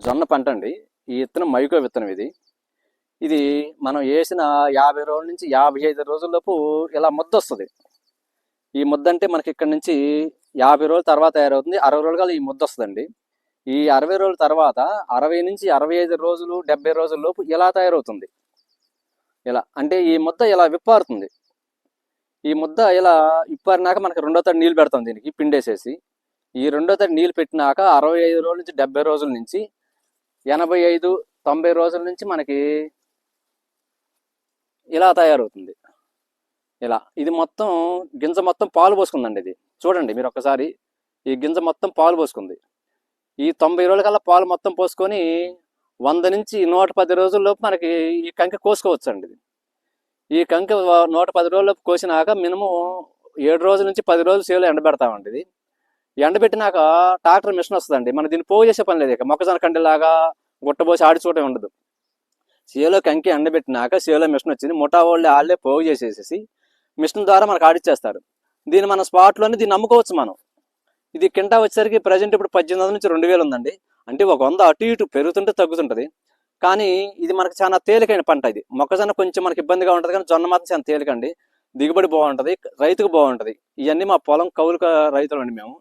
జొన్న పంట అండి. ఈ విత్తనం మైకో విత్తనం ఇది. ఇది మనం వేసిన 50 రోజుల నుంచి 55 రోజుల్లోపు ఇలా ముద్ద వస్తుంది. ఈ ముద్ద అంటే మనకి ఇక్కడ నుంచి 50 రోజుల తర్వాత తయారవుతుంది. 60 రోజులు కల్లా ఈ ముద్ద వస్తుందండి. ఈ 60 రోజుల తర్వాత 60 నుంచి 65 రోజులు 70 రోజుల లోపు ఇలా తయారవుతుంది. ఇలా అంటే ఈ ముద్ద ఇలా విప్పారుతుంది. ఈ ముద్ద ఇలా విప్పారినాక మనకి రెండో తడి నీళ్ళు పెడతాం దీనికి పిండేసేసి. ఈ రెండో తడి నీళ్ళు పెట్టినాక 65 రోజుల నుంచి 70 రోజుల నుంచి 85-90 రోజుల నుంచి మనకి ఇలా తయారవుతుంది. ఇలా ఇది మొత్తం గింజ మొత్తం పాలు పోసుకుందండి. ఇది చూడండి మీరు ఒక్కసారి, ఈ గింజ మొత్తం పాలు పోసుకుంది. ఈ 90 రోజుల కల్లా పాలు మొత్తం పోసుకొని 100 నుంచి 110 రోజుల్లోపు మనకి ఈ కంకి కోసుకోవచ్చు అండి. ఈ కంకి 110 రోజుల్లోపు కోసినాక మినిమం 7 రోజుల నుంచి 10 రోజులు సేవలో ఎండబెడతామండి. ఇది ఎండబెట్టినాక ట్రాక్టర్ మిషన్ వస్తుందండి. మనం దీన్ని పోగు చేసే పని లేదు. ఇక మొక్కజొన్న కండిలాగా గుట్టబోసి ఆడి చూడటం ఉండదు. సేలో కంకి ఎండబెట్టినాక సేలో మిషన్ వచ్చింది. ముఠా వాళ్ళే పోగు చేసేసి మిషన్ ద్వారా మనకు ఆడిచ్చేస్తారు. దీన్ని మన స్పాట్లోనే దీన్ని అమ్ముకోవచ్చు మనం. ఇది కింటా వచ్చేసరికి ప్రజెంట్ ఇప్పుడు 1800 నుంచి 2000 ఉందండి. అంటే ఒక 100 అటు ఇటు పెరుగుతుంటే తగ్గుతుంటుంది. కానీ ఇది మనకు చాలా తేలికైన పంట. ఇది మొక్కజొన్న కొంచెం మనకి ఇబ్బందిగా ఉంటుంది, కానీ జొన్న మాత్రం చాలా తేలికండి. దిగుబడి బాగుంటుంది, రైతుకు బాగుంటుంది. ఇవన్నీ మా పొలం కౌలు రైతులు అండి మేము.